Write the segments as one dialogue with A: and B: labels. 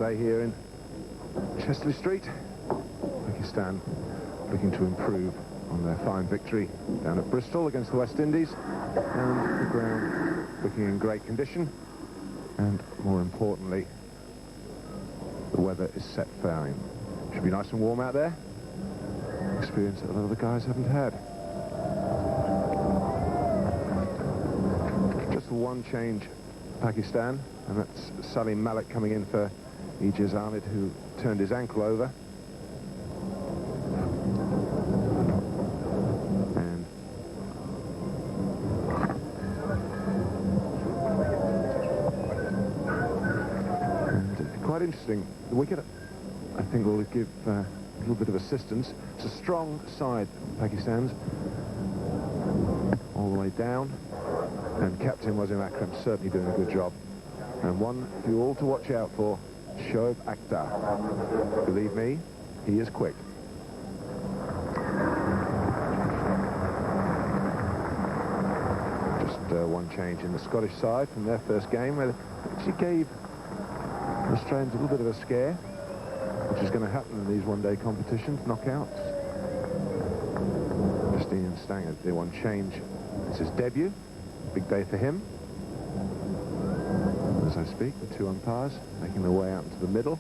A: today here in Chesley Street. Pakistan looking to improve on their fine victory down at Bristol against the West Indies, and the ground looking in great condition, and more importantly the weather is set fine. Should be nice and warm out there. Experience that a lot of the guys haven't had. Just one change Pakistan, and that's Salim Malik coming in for Ijaz Ahmed, who turned his ankle over. And quite interesting, the wicket I think will give a little bit of assistance. It's a strong side, Pakistan's, all the way down. And Captain Wasim Akram certainly doing a good job. And one for you all to watch out for, Shoaib Akhtar. Believe me, he is quick. Just one change in the Scottish side from their first game, where they actually gave the Australians a little bit of a scare, which is going to happen in these one-day competitions, knockouts. Just Ian Stanger did one change. It's his debut. Big day for him. As I speak, the two umpires making their way out into the middle.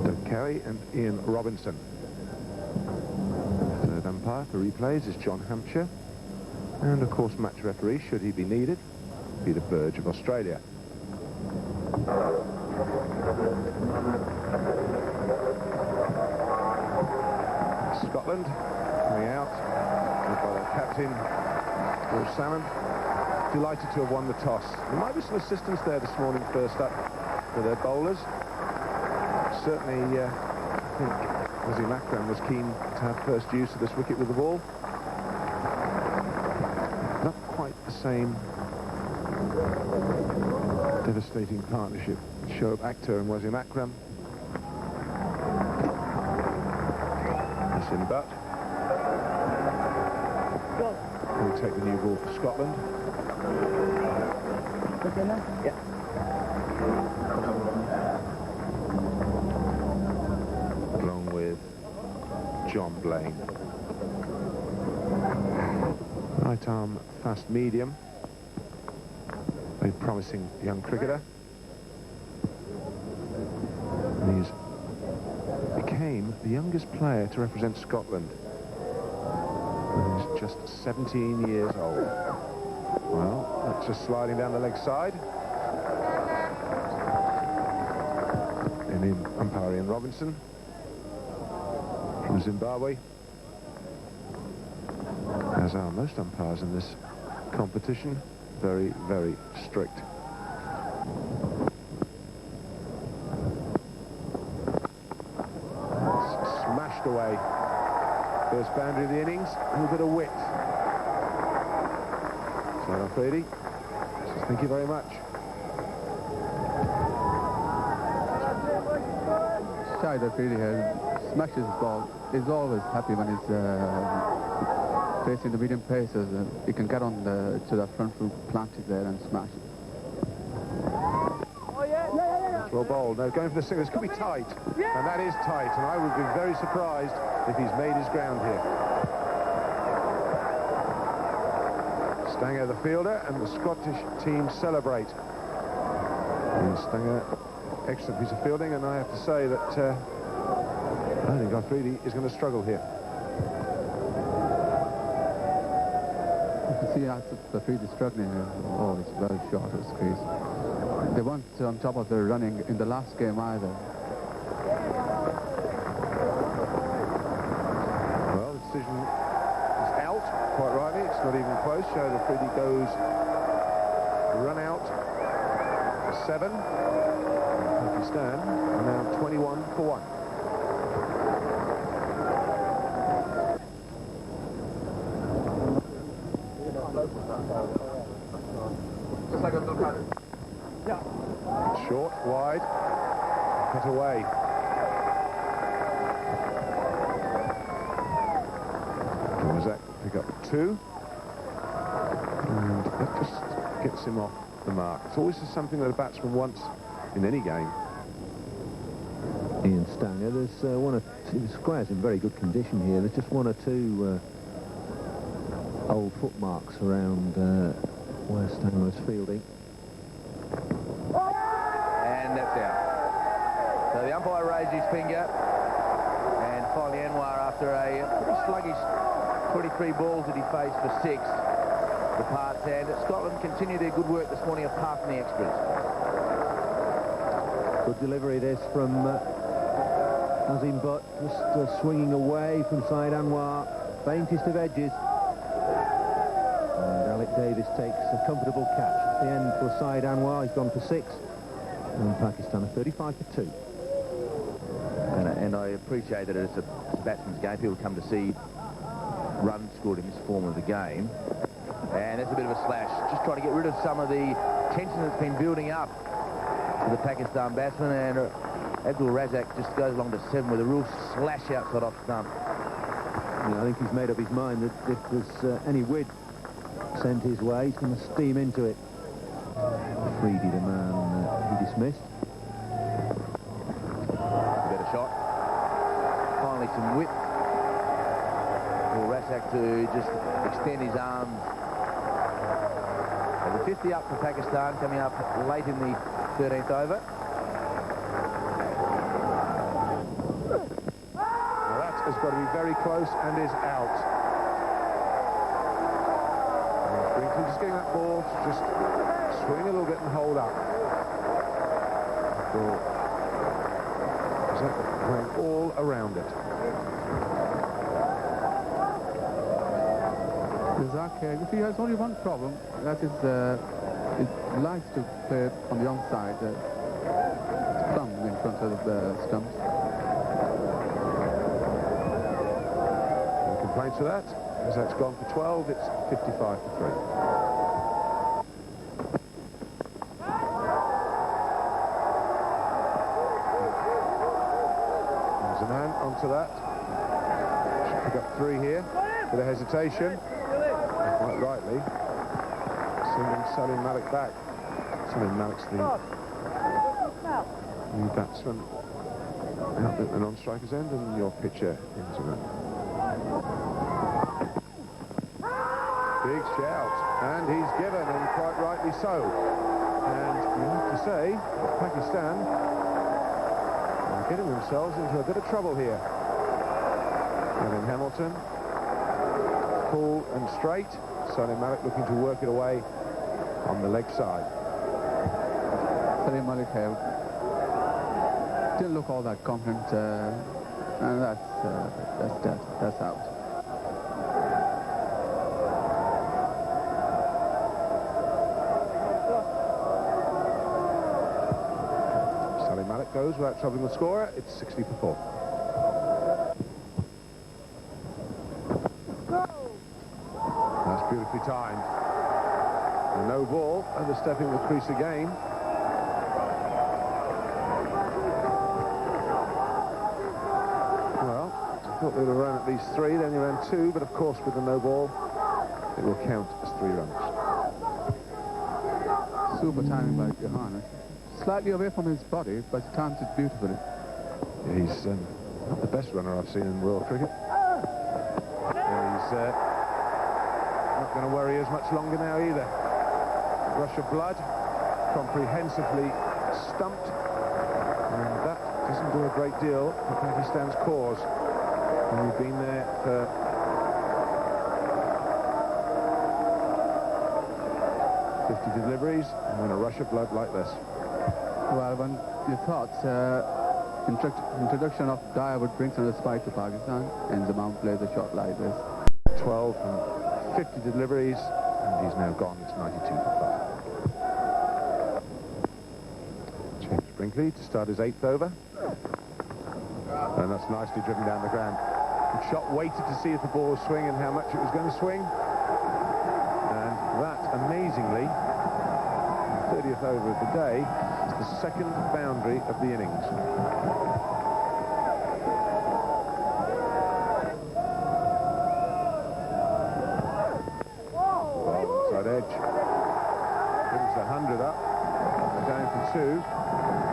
A: Doug Carey and Ian Robinson. Third umpire for replays is John Hampshire. And of course, match referee, should he be needed, Peter Burge of Australia. Scotland coming out by their captain, George Salmon. Delighted to have won the toss. There might be some assistance there this morning, first up, for their bowlers. Certainly, I think Wasim Akram was keen to have first use of this wicket with the ball. Not quite the same devastating partnership. Shoaib Akhtar and Wasim Akram. Nisin Butt. We'll take the new ball for Scotland.
B: Yeah.
A: Along with John Blaine. Right arm fast medium. Very promising young cricketer. And he's became the youngest player to represent Scotland. He's just 17 years old. Well, that's just sliding down the leg side. And in umpire Ian Robinson from Zimbabwe. As are most umpires in this competition. Very, very strict. It's smashed away. First boundary of the innings, a little bit of wit. So Afridi says thank you very much.
C: Shahid Afridi here smashes his ball. He's always happy when he's facing the medium paces. He can get on to that front foot planted there and smash it.
A: Well bowled. No, going for the single. This could be tight. And that is tight. And I would be very surprised if he's made his ground here. Stanger, the fielder, and the Scottish team celebrate. And Stanger, excellent piece of fielding, and I have to say that I think Afridi is going to struggle here.
C: You can see Afridi struggling here. Oh, it's well short of his crease. They weren't on top of their running in the last game either.
A: Well, the decision is out, quite rightly. It's not even close. Shahid Afridi goes run out 7. Pakistan are now 21 for 1. Short, wide, cut away. Razak will pick up 2. And that just gets him off the mark. It's always something that a batsman wants in any game.
B: Ian Stanger, there's one or two, the square's in very good condition here. There's just one or two old footmarks around where Stanger was fielding.
D: And that's out. So the umpire raised his finger, and finally Anwar, after a pretty sluggish 23 balls that he faced for 6, departs. And Scotland continue their good work this morning of passing the extras.
B: Good delivery this from Azim Butt, just swinging away from Syed Anwar, faintest of edges. And Alec Davis takes a comfortable catch. It's the end for Syed Anwar. He's gone for 6. And Pakistan are 35 for 2.
D: And I appreciate that it's a batsman's game. People come to see runs scored in this form of the game. And that's a bit of a slash. Just trying to get rid of some of the tension that's been building up to the Pakistan batsman. And Abdul Razak just goes along to 7 with a real slash outside off stump.
B: Yeah, I think he's made up his mind that if there's any width sent his way, he's going to steam into it. Freedy, the man he dismissed.
D: Better shot. Finally some width for Razak to just extend his arms. And the 50 up for Pakistan, coming up late in the 13th over.
A: Now that has got to be very close and is out. And Brinkley just getting that ball to just swing a little bit and hold up. Ball going all around it.
C: Razak, he has only one problem. That is, he likes to play on the onside, thumb in front of the stumps.
A: No complaints for that. As that's gone for 12, it's 55 for 3. Onto that. Should pick up 3 here with a hesitation. Quite rightly. Sending Salim Malik back. Salim Malik's the new batsman out at the non-striker's end, and your pitcher into that. Big shout, and he's given, and quite rightly so. And you have to say that Pakistan getting themselves into a bit of trouble here. Kevin Hamilton, cool and straight. Salim Malik looking to work it away on the leg side.
C: Salim Malik didn't look all that confident, and that's dead. That's out.
A: Malik goes without troubling the scorer. It's 60 for 4. That's beautifully timed. A no ball, overstepping the crease again. Well, I thought they would have run at least 3, then they ran 2, but of course with the no ball, it will count as 3 runs.
C: Super timing by Johannes. Slightly away from his body, but he times it beautifully.
A: Yeah, he's not the best runner I've seen in world cricket. And he's not going to worry as much longer now either. Rush of blood, comprehensively stumped, and that doesn't do a great deal for Pakistan's cause. And we've been there for 50 deliveries, and then a rush of blood like this.
C: Well, when you thought introduction of Dyer would bring some respite to Pakistan, and Zaman plays a shot like this.
A: 12 and 50 deliveries, and he's now gone. It's 92 for 5. James Brinkley to start his 8th over. And that's nicely driven down the ground. The shot waited to see if the ball would swing and how much it was going to swing. And that, amazingly, 30th over of the day, is the 2nd boundary of the innings. Well, inside edge. Brings the 100 up. They're down for 2.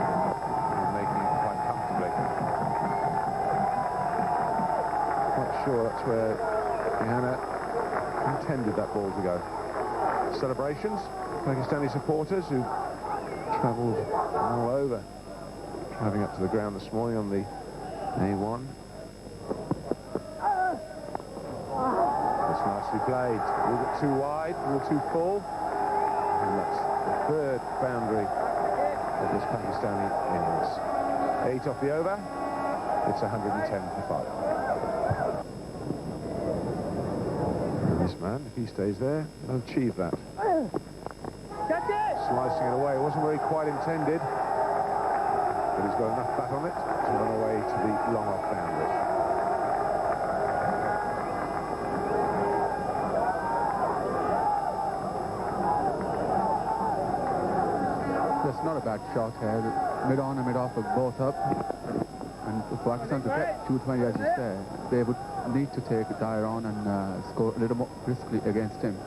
A: sure that's where Rihanna intended that ball to go. Celebrations, Pakistani supporters who travelled all over, driving up to the ground this morning on the A1. That's nicely played. A little bit too wide, a little too full. And that's the third boundary of this Pakistani innings. 8 off the over. It's 110 for 5. And this man, if he stays there, will achieve that. Slicing it away. It wasn't very quite intended, but he's got enough fat on it to run away to the long off boundary.
C: That's not a bad shot here. Mid-on and mid-off are both up. And for Pakistan to get 220, as you said, they would need to take Dyer on and score a little more briskly against him.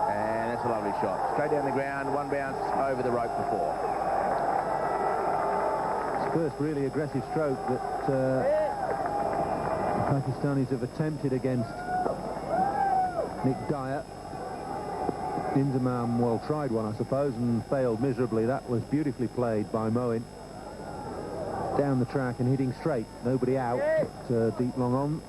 D: And that's a lovely shot. Straight down the ground, one bounce over the rope before.
B: It's the first really aggressive stroke that the Pakistanis have attempted against Nick Dyer. Inzamam, well, tried one, I suppose, and failed miserably. That was beautifully played by Moen. Down the track and hitting straight. Nobody out. Deep long on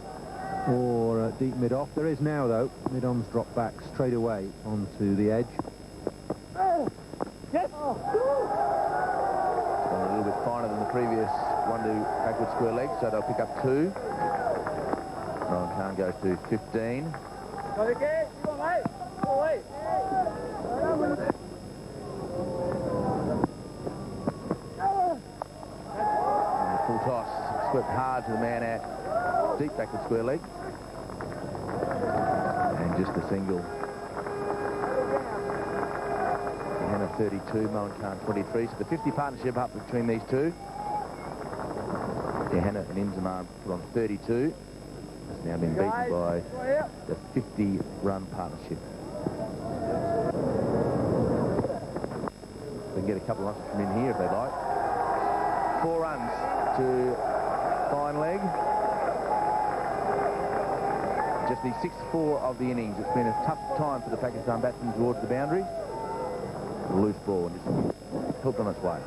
B: or deep mid-off. There is now, though. Mid-on's dropped back straight away onto the edge.
D: It's gone a little bit finer than the previous one to backward square leg, so they'll pick up 2. Rowan Khan goes to 15. Full toss, swept hard to the man at deep backward square leg. And just a single. Hannah 32, Moen Khan 23. So the 50 partnership up between these two. Hannah and Inzamam put on 32. It's now been beaten by the 50-run partnership. They can get a couple of runs from in here if they like. 4 runs to fine leg. Just the 6th 4 of the innings. It's been a tough time for the Pakistan batsmen towards the boundary. A loose ball and just helped on its way.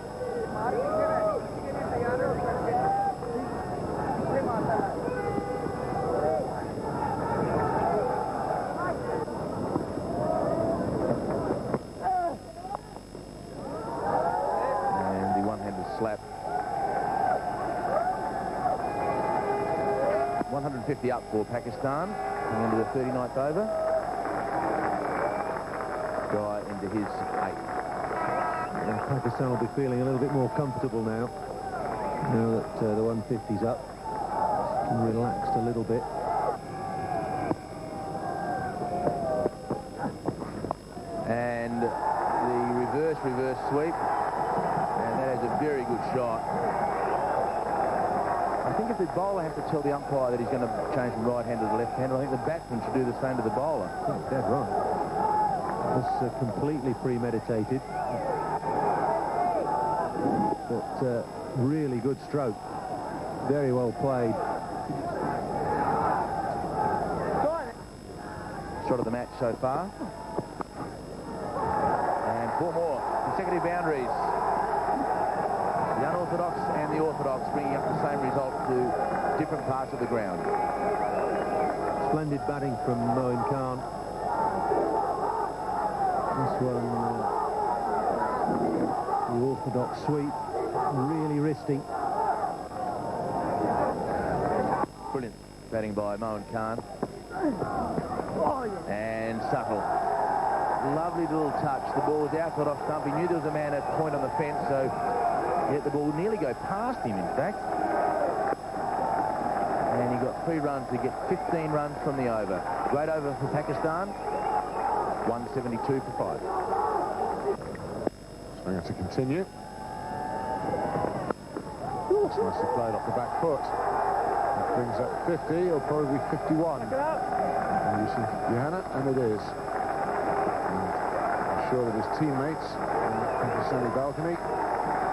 D: Slap. 150 up for Pakistan, coming into the 39th over. Guy into his 8th.
B: And Pakistan will be feeling a little bit more comfortable now that the 150's up. Relaxed a little bit.
D: And the reverse sweep. And that is a very good shot. I think if the bowler has to tell the umpire that he's going to change from right-hander to left-hander, I think the batsman should do the same to the bowler.
B: That's dead right. It's completely premeditated. But really good stroke. Very well played.
D: Shot of the match so far. And 4 more consecutive boundaries. The unorthodox and the orthodox bringing up the same result to different parts of the ground.
B: Splendid batting from Moen Khan. This one, the orthodox sweep, really wristy.
D: Brilliant batting by Moen Khan. And subtle. Lovely little touch. The ball was outside off stump. He knew there was a man at point on the fence, so he let the ball nearly go past him, in fact. And he got 3 runs to get 15 runs from the over. Great over for Pakistan. 172 for 5.
A: Swing to continue. It's nicely played off the back foot. That brings up 50, or probably 51. And you see Johanna, and it is. And I'm sure that his teammates in the Pakistani balcony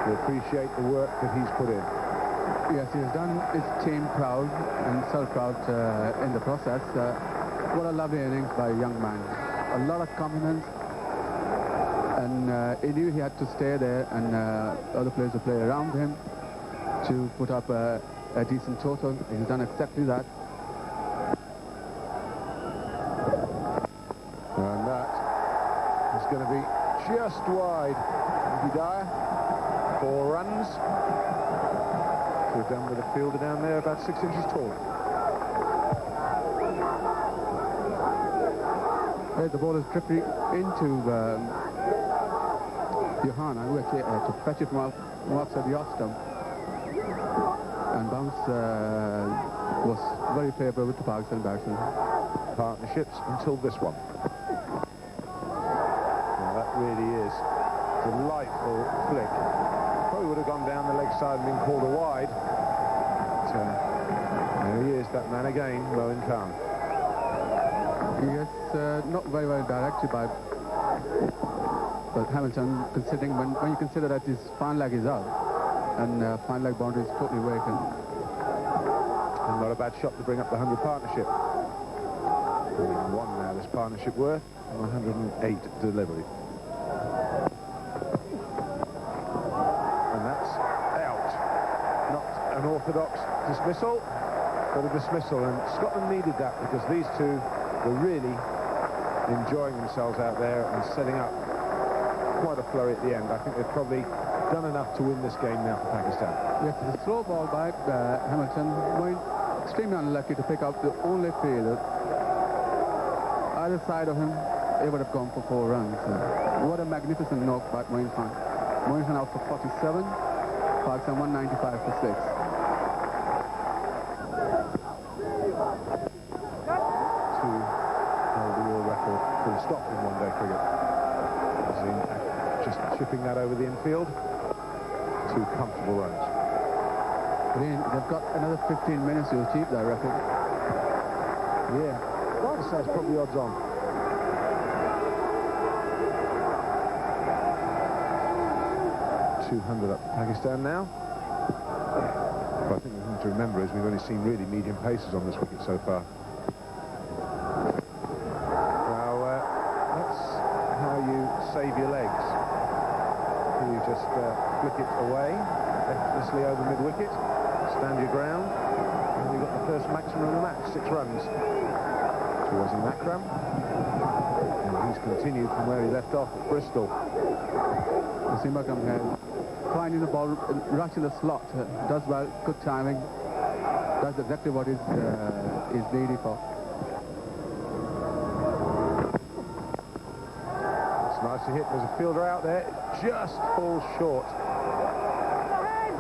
A: will appreciate the work that he's put in.
C: Yes, he's done his team proud and self-proud in the process. What a lovely innings by a young man. A lot of confidence, and he knew he had to stay there, and other players will play around him to put up a decent total. He's done exactly that.
A: And that is going to be just wide. Dyer, 4 runs. We're done with a fielder down there about 6 inches tall.
C: The ball is drifting into Johanna, who actually to fetch it from outside the off stump. And bounce was very favourable to Pakistan batsmen.
A: Partnerships until this one. Well, that really is delightful flick. Probably would have gone down the leg side and been called a wide. But, there he is, that man again, Moin Khan.
C: Yes, not very well directed by Hamilton, considering when you consider that his fine leg is out and fine leg boundary is totally vacant.
A: And not a bad shot to bring up the 100 partnership. 101 now, this partnership worth, 108 delivery. And that's out. Not an orthodox dismissal, but a dismissal. And Scotland needed that because these two were really enjoying themselves out there and setting up quite a flurry at the end. I think they've probably done enough to win this game now for Pakistan.
C: Yes, it's a slow ball by Hamilton. Going extremely unlucky to pick up the only fielder. Either side of him, they would have gone for 4 runs. What a magnificent knock by Moin Khan. Moin Khan out for 47, Pakistan 195 for 6.
A: Full stop in one-day cricket. Just chipping that over the infield. 2 comfortable runs.
C: They've got another 15 minutes to achieve that record.
A: Yeah, I'd say it's probably odds on. .200 up for Pakistan now. But I think the thing to remember is we've only seen really medium paces on this wicket so far. Save your legs. You just flick it away, effortlessly over mid-wicket, stand your ground, and you've got the first maximum of the match, 6 runs. To Wasim Akram. And he's continued from where he left off at Bristol.
C: Wasim Akram here, finding the ball, rush in the slot, does well, good timing. That's exactly what is needed for.
A: Nice to hit. There's a fielder out there. It just falls short.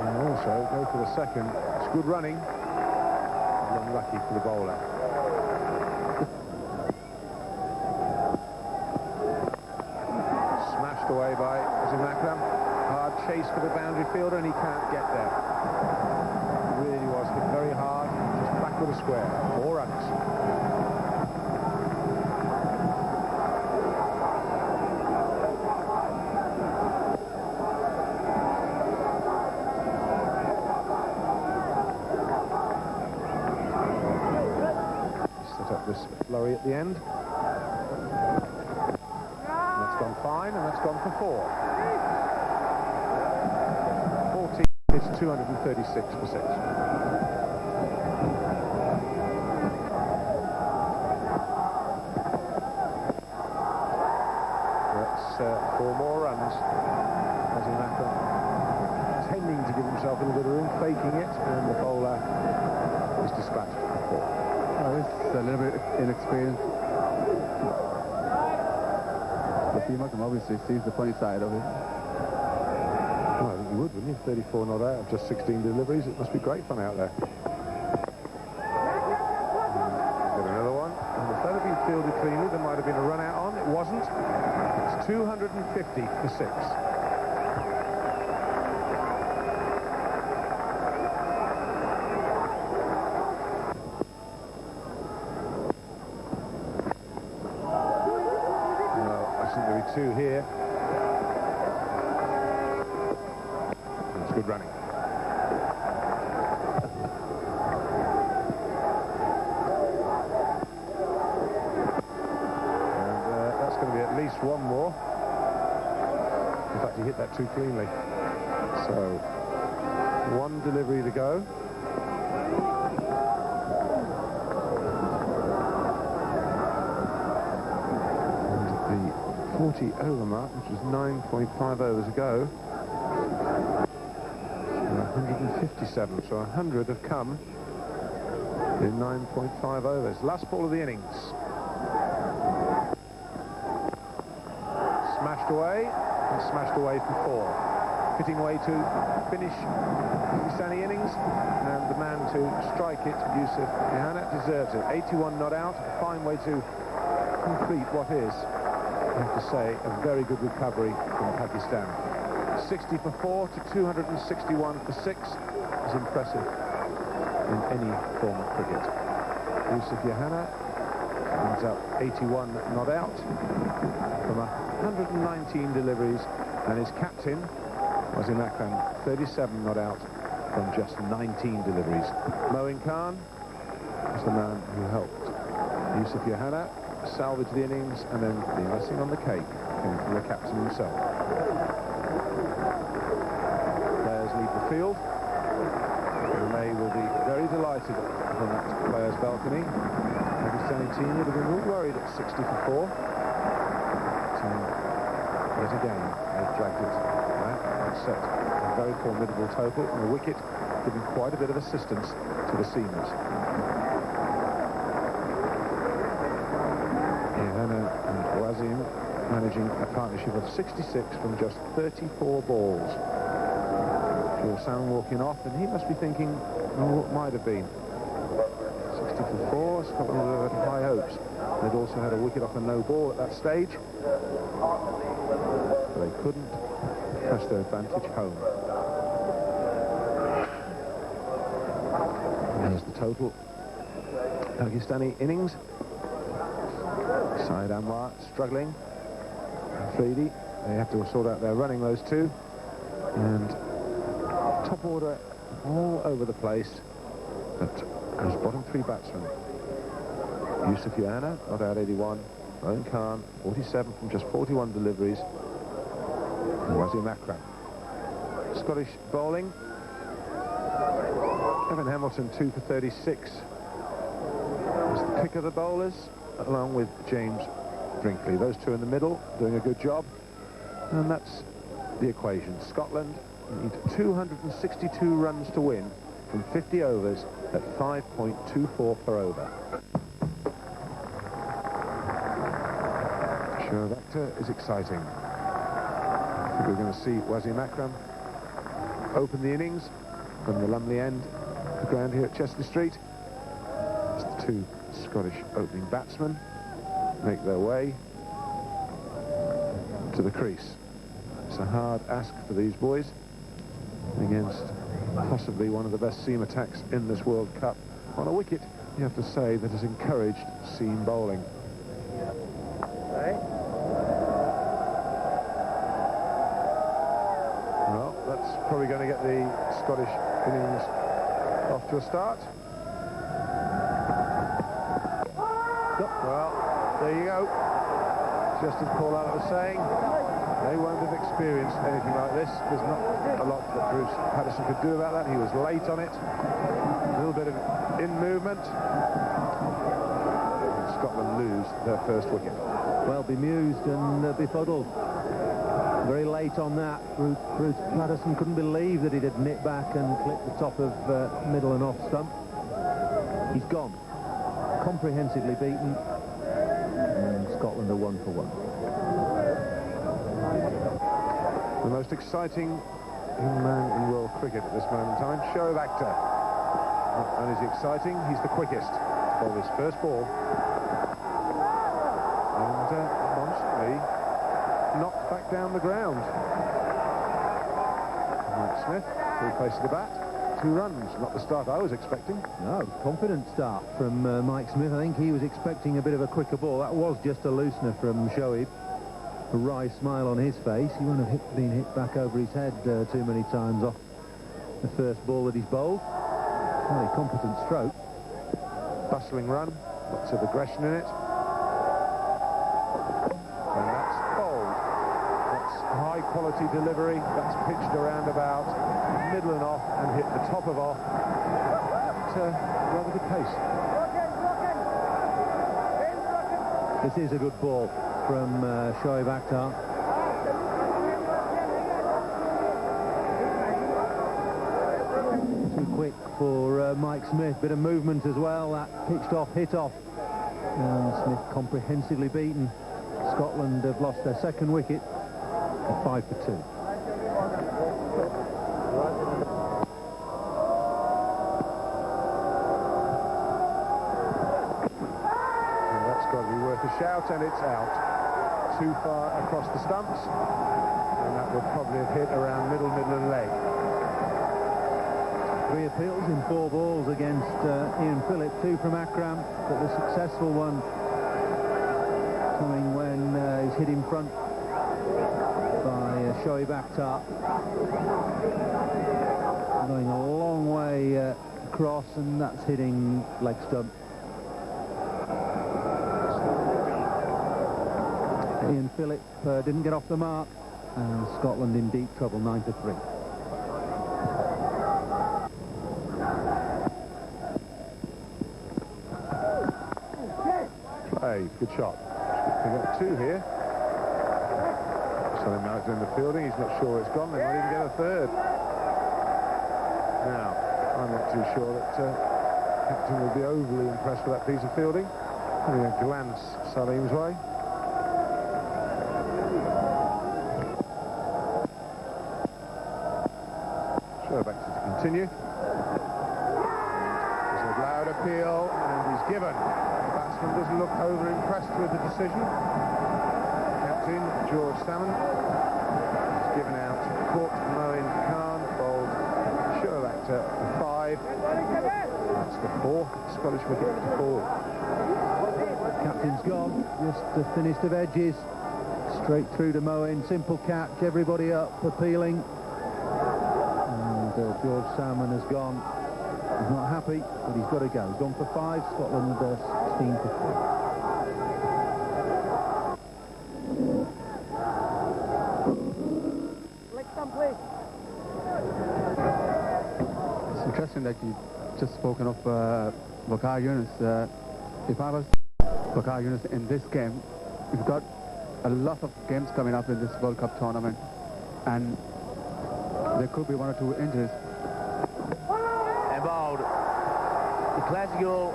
A: And also go for the second. It's good running. Unlucky for the bowler. Smashed away by Wasim Akram. Hard chase for the boundary fielder, and he can't get there. It really was hit very hard. Just backward a square. 4 runs. This flurry at the end. And that's gone fine, and that's gone for 4. 14, it's 236 for 6. That's 4 more runs. Wasim Akram tending to give himself a little bit of room, faking it, and the bowler is dispatched for 4.
C: It's a little bit inexperienced. Wasim Akram obviously sees the funny side of it.
A: Well, I think you would, wouldn't you? 34 not out of just 16 deliveries. It must be great fun out there. Got another one. And if that had been fielded cleanly, there might have been a run out on. It wasn't. It's 250 for 6. There'll be 2 here. It's good running. least one more. In fact, he hit that too cleanly. So, one delivery to go. And the 40 over mark, which was 9.5 overs ago. 157, so 100 have come in 9.5 overs. Last ball of the innings. Smashed away, and smashed away for 4. Fitting way to finish Pakistani innings, and the man to strike it, Yusuf Yohanna, deserves it. 81 not out, a fine way to complete what is, I have to say, a very good recovery from Pakistan. 60 for 4 to 261 for 6 is impressive in any form of cricket. Yusuf Yohanna ends up 81 not out from 119 deliveries, and his captain, Wasim Akram, 37 not out from just 19 deliveries. Moin Khan was the man who helped Yusuf Yohanna salvage the innings, and then the icing on the cake came from the captain himself. Players leave the field, and they will be very delighted on that players' balcony. The Pakistani team would have been all worried at 60 for 4. Yet again, they've dragged it back and set a very formidable total, and the wicket giving quite a bit of assistance to the seamers. Yohanna and Wasim managing a partnership of 66 from just 34 balls. Sam walking off, and he must be thinking, oh, what might have been. 60 for 4, Scotland would have had high hopes. They'd also had a wicket off a no ball at that stage. But they couldn't press their advantage home. There's the total Pakistani innings. Syed Anwar struggling. Afridi, they have to sort out their running, those two. And top order all over the place, but those bottom 3 batsmen. Yusuf Yohanna, not out 81. Moin Khan, 47 from just 41 deliveries. And Wasim Akram. Scottish bowling. Evan Hamilton, 2 for 36. Was the pick of the bowlers, along with James Brinkley. Those two in the middle doing a good job. And that's the equation. Scotland need 262 runs to win from 50 overs at 5.24 per over. Sure, that is exciting. I think we're going to see Wasim Akram open the innings from the Lumley end of the ground here at Chester Street. As the 2 Scottish opening batsmen make their way to the crease. It's a hard ask for these boys against possibly one of the best seam attacks in this World Cup on a wicket, you have to say, that has encouraged seam bowling. Well, that's probably going to get the Scottish innings off to a start. Well, there you go. Just as Paul Allen was saying, they won't have experienced anything like this. There's not a lot that Bruce Patterson could do about that. He was late on it. A little bit of in movement. And Scotland lose their first wicket.
B: Well, bemused and befuddled. Very late on that. Bruce Patterson couldn't believe that he had nipped back and clipped the top of middle and off stump. He's gone. Comprehensively beaten. And Scotland are 1 for 1.
A: The most exciting young man in world cricket at this moment in time, Shoaib Akhtar. Not only is he exciting, he's the quickest to bowl his first ball. And constantly knocked back down the ground. Mike Smith, 3 places the bat, 2 runs. Not the start I was expecting.
B: No, confident start from Mike Smith. I think he was expecting a bit of a quicker ball. That was just a loosener from Shoaib. A wry smile on his face. He won't have been hit back over his head too many times off the first ball that he's bowled. Very competent stroke.
A: Bustling run, lots of aggression in it. And that's quality delivery. That's pitched around about middle and off and hit the top of off at rather good pace.
B: This is a good ball from Shoaib Akhtar. Too quick for Mike Smith. Bit of movement as well. That pitched off, hit off. And Smith comprehensively beaten. Scotland have lost their second wicket at 5 for 2.
A: That's got to be worth a shout, and it's out. Too far across the stumps, and that would probably have hit around middle and leg.
B: 3 appeals in 4 balls against Ian Phillip, 2 from Akram, but the successful one coming when he's hit in front by Shoaib Akhtar. Going a long way across, and that's hitting leg stump. Ian Phillip didn't get off the mark, and Scotland in deep trouble, 9 for 3.
A: Hey, good shot. They got 2 here. Sonny Malik in the fielding. He's not sure it's gone. They might even get a third. Now, I'm not too sure that Captain will be overly impressed with that piece of fielding. Having a glance Salim's way. Shoaib Akhtar to continue. There's a loud appeal, and he's given. The batsman doesn't look over-impressed with the decision. Captain George Salmon has given out Court Moin Khan, bowled Shoaib Akhtar for 5. That's the 4th Scottish wicket to fall.
B: Captain's gone, just finished of edges, straight through to Moen, simple catch, everybody up, appealing. And George Salmon has gone. He's not happy, but he's got to go. He's gone for 5, Scotland 16 for 3.
C: It's interesting that you just spoken of Waqar Younis. If I was Waqar Younis in this game, we've got a lot of games coming up in this World Cup tournament, and there could be 1 or 2 injuries.
D: And bowled. The classical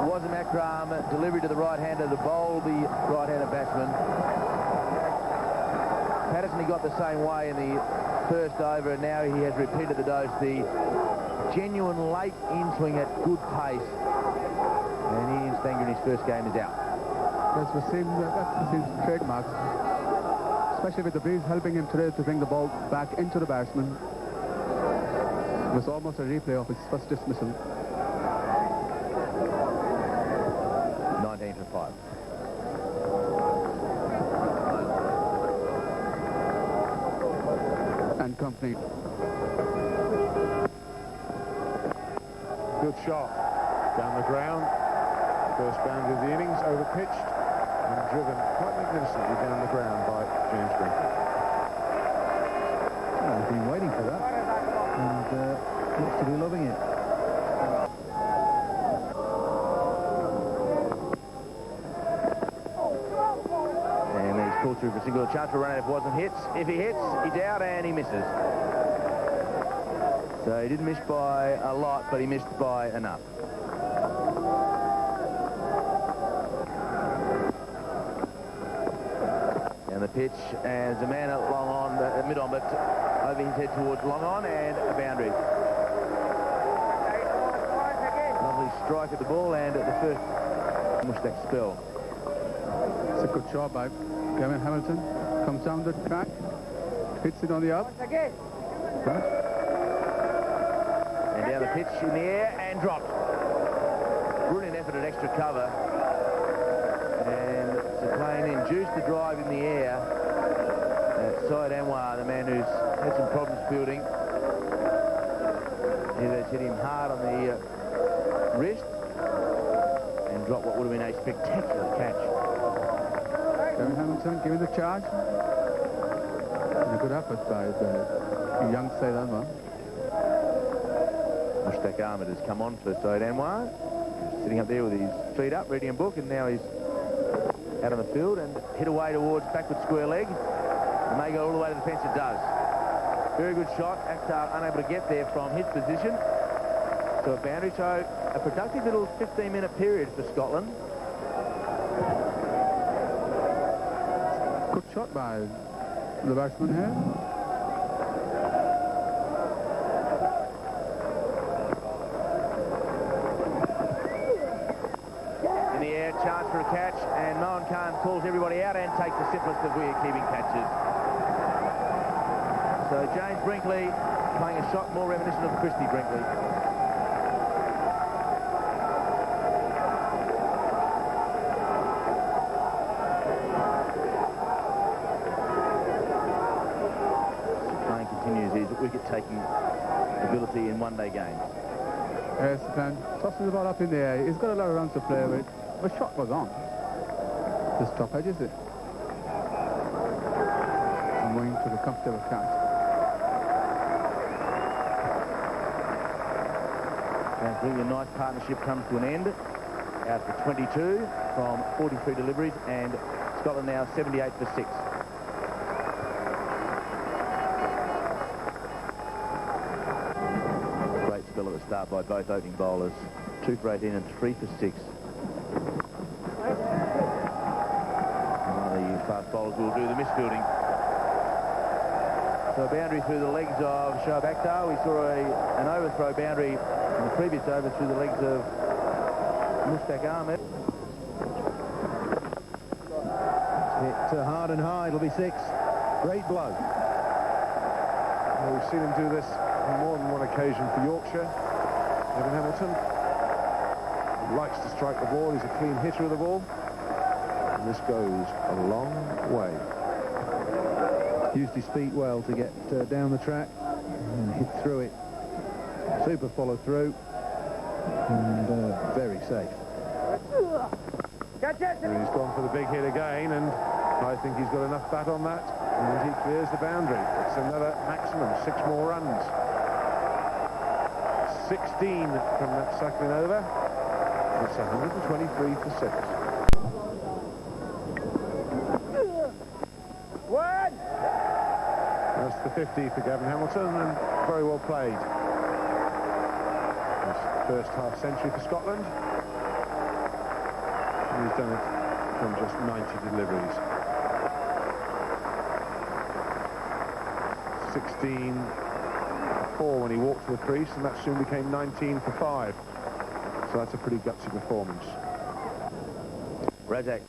D: Wasim Akram delivery to the right-hander to bowl the right-handed batsman. Patterson, he got the same way in the first over, and now he has repeated the dose. The genuine late in-swing at good pace. And Ian Stanger in his first game is out.
C: That's Wasim's trademarks, especially with the breeze helping him today to bring the ball back into the batsman. It was almost a replay of his first dismissal.
D: 19 for 5.
C: And company.
A: Good shot down the ground. First boundary of the innings, over-pitched and driven quite magnificently down the ground by James Green.
B: Well, he's been waiting for that, and looks to be loving it.
D: And he's pulled through for a single. Chance for a run out if it wasn't hits. If he hits, he's out, and he misses. So he didn't miss by a lot, but he missed by enough. And the pitch, and there's a man at long on, mid-on, but over his head towards long on, and a boundary. Lovely strike at the ball, and at the first Mushtaq spell.
C: It's a good shot by Kevin Hamilton. Comes down the track, hits it on the up. Right.
D: And down the pitch in the air, and dropped. Brilliant effort at extra cover. And Plane induced the drive in the air. Syed Anwar, the man who's had some problems fielding. He's hit him hard on the wrist and dropped what would have been a spectacular catch.
C: Kevin Hamilton giving the charge. a good effort by the young Said Anwar.
D: Mushtaq Ahmed has come on for Said Anwar. He's sitting up there with his feet up, reading a book, and now he's out on the field and hit away towards backward square leg. And may go all the way to the fence. It does. Very good shot. Akhtar unable to get there from his position. So a boundary. So a productive little 15-minute period for Scotland.
C: Good shot by the batsman here.
D: In the air, chance for a catch, and Mohan Khan calls everybody out and takes the simplest of wicket-keeping catches. So James Brinkley playing a shot more reminiscent of Christy Brinkley. Playing continues his wicket-taking ability in one-day games.
C: Yes, and tosses the ball up in the air. He's got a lot of runs to play with. The shot was on. The top edge, is it? I'm going to the comfortable catch.
D: And I think the nice partnership comes to an end. Out for 22 from 43 deliveries, and Scotland now 78 for 6. Great spell at the start by both opening bowlers. 2 for 18 and 3 for 6. One of the fast bowlers will do the misfielding. So a boundary through the legs of Shoaib Akhtar. We saw an overthrow boundary in the previous over through the legs of Mushtaq Ahmed.
B: Hit hard and high. It'll be 6. Great blow.
A: Well, we've seen him do this on more than one occasion for Yorkshire. Evan Hamilton likes to strike the ball. He's a clean hitter of the ball. And this goes a long way.
B: Used his feet well to get down the track and hit through it. Super follow through and very safe.
A: And he's gone for the big hit again, and I think he's got enough bat on that, and he clears the boundary. It's another maximum, 6 more runs. 16 from that cycling over. It's 123 for 6. That's the 50 for Gavin Hamilton, and very well played. His first half century for Scotland. And he's done it from just 90 deliveries. 16 for 4 when he walked to the crease, and that soon became 19 for 5. So that's a pretty gutsy performance.
D: Razak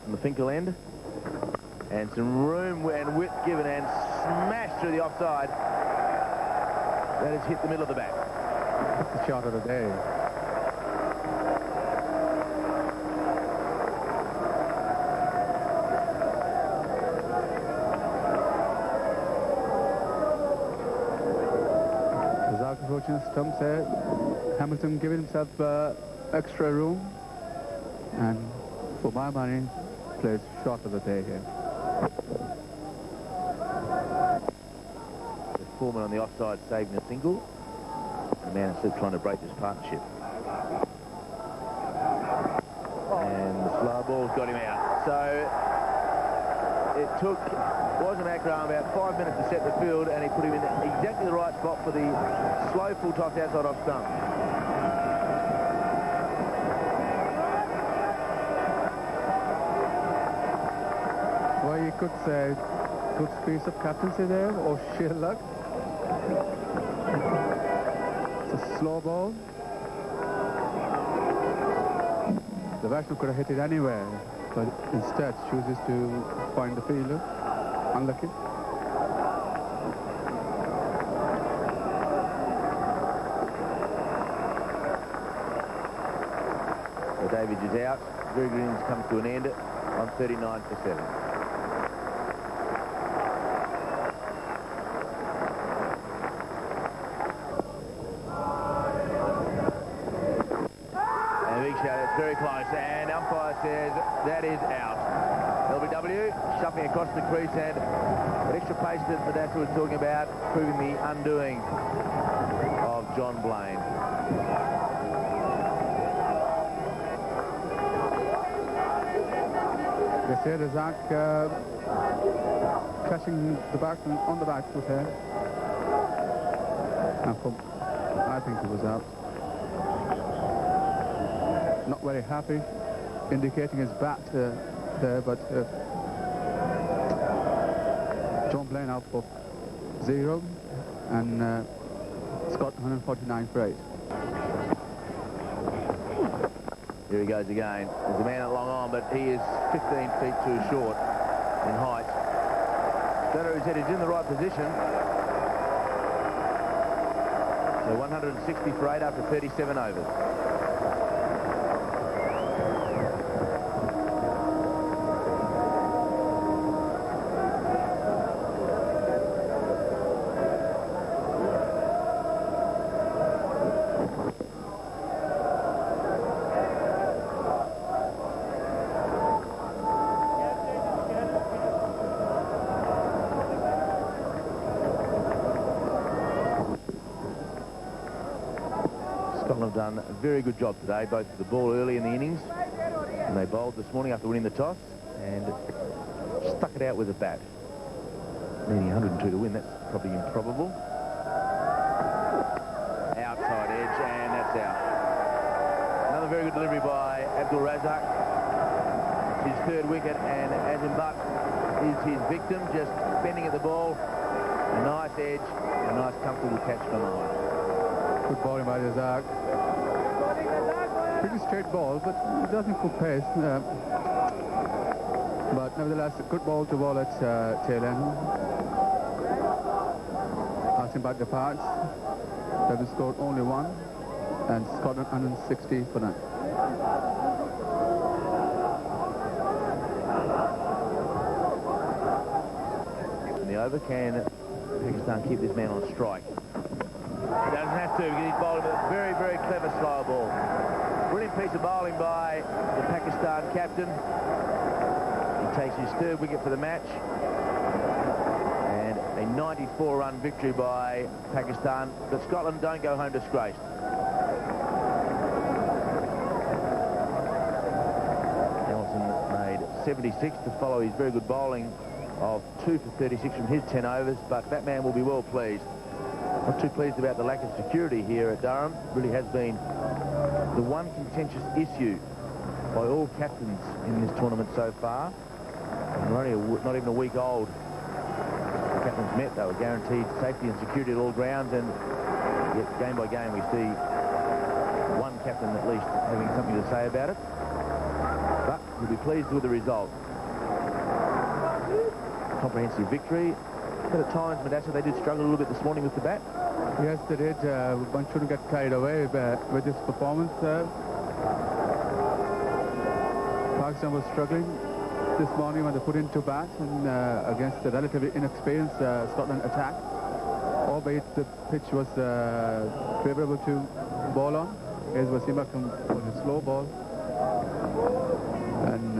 D: from the Finkel end. And some room and width given and smashed through the offside. That has hit the middle of the bat.
C: That's the shot of the day. As out approaching the stumps there, Hamilton giving himself extra room, and for my money, plays shot of the day here.
D: Foreman on the offside saving a single. The man is still trying to break this partnership. And the slow ball's got him out. So it took Wasm Akram about 5 minutes to set the field, and he put him in exactly the right spot for the slow full toss outside off stump.
C: Well, you could say good piece of captaincy there, or sheer luck. It's a slow ball. The batsman could have hit it anywhere, but instead chooses to find the fielder. Unlucky.
D: So Davies is out. Drew Greens comes to an end on 39 for 7. Very close, and umpire says that is out. LBW shuffling across the crease, and an extra pace that Madassa was talking about, proving the undoing of John Blaine.
C: They say Razak catching the back on the back foot here. I think he was out. Not very happy, indicating his bat there, but John Blaine out for 0, and Scott 149 for 8.
D: Here he goes again. There's a man at long on, but he is 15 feet too short in height. Don't know who said he's in the right position. So 160 for 8 after 37 overs. Scotland have done a very good job today, both with the ball early in the innings, and they bowled this morning after winning the toss, and stuck it out with a bat. Needing 102 to win, that's probably improbable. Outside edge, and that's out. Another very good delivery by Abdul Razak. It's his third wicket, and Azim Butt is his victim, just bending at the ball. A nice edge, a nice comfortable catch from the line.
C: Good bowling by Razak. Pretty straight ball, but it doesn't put pace. But nevertheless, a good ball to bowl at tail end. Asking back the parts. They have scored only 1, and Scotland 160 for 9.
D: In the over, can Pakistan keep this man on strike? He doesn't have to, because he's bowling a very, very clever slow ball. Brilliant piece of bowling by the Pakistan captain. He takes his third wicket for the match. And a 94-run victory by Pakistan. But Scotland don't go home disgraced. Hamilton made 76 to follow his very good bowling of 2 for 36 from his 10 overs. But that man will be well pleased. Not too pleased about the lack of security here at Durham. Really has been the one contentious issue by all captains in this tournament so far. And we're only not even a week old. The captains met, they were guaranteed safety and security at all grounds, and yet game by game we see one captain at least having something to say about it. But we'll be pleased with the result. Comprehensive victory. But at times, Madassa, they did struggle a little bit this morning with the bat.
C: Yes, they did. One shouldn't get carried away with this performance. Pakistan was struggling this morning when they put into bat, and against the relatively inexperienced Scotland attack. Albeit the pitch was favourable to ball on. Here's Wasim Akram for his slow ball. And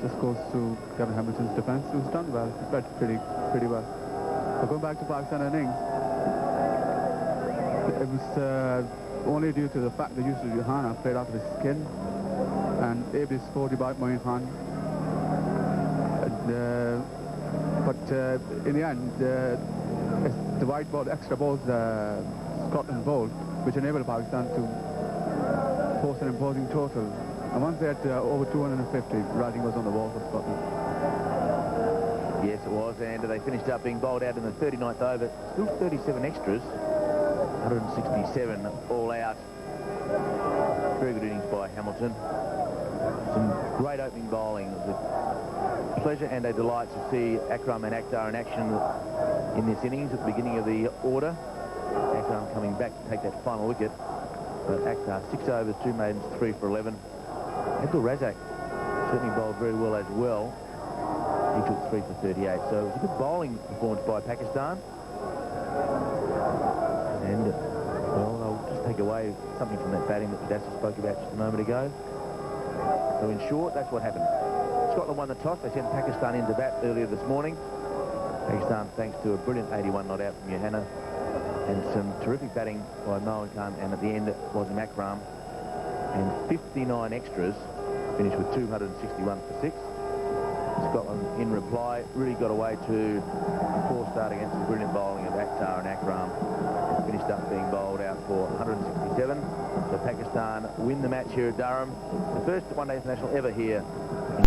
C: just goes to Kevin Hamilton's defence, who's done well. He's played pretty well. But going back to Pakistan innings, it was only due to the fact that Yusuf Johanna played out of his skin, and ably scored by Moeen Khan. But in the end, it's the white ball, extra balls Scotland bowled, which enabled Pakistan to post an imposing total. And once they had over 250, writing was on the wall for Scotland.
D: Yes, it was, and they finished up being bowled out in the 39th over. Still 37 extras, 167 all out. Very good innings by Hamilton. Some great opening bowling. It was a pleasure and a delight to see Akram and Akhtar in action in this innings at the beginning of the order. Akram coming back to take that final wicket. But Akhtar, 6 overs, 2 maidens, 3 for 11. Abdul Razak certainly bowled very well as well. He took 3 for 38. So it was a good bowling performance by Pakistan. And, well, I'll just take away something from that batting that Madassa spoke about just a moment ago. So in short, that's what happened. Scotland won the toss. They sent Pakistan into bat earlier this morning. Pakistan, thanks to a brilliant 81 not out from Johanna and some terrific batting by Moen Khan, and at the end it was Akram. And 59 extras, finished with 261 for 6. Scotland, in reply, really got away to a poor start against the brilliant bowling of Akhtar and Akram, and finished up being bowled out for 167. So Pakistan win the match here at Durham. The first one-day international ever here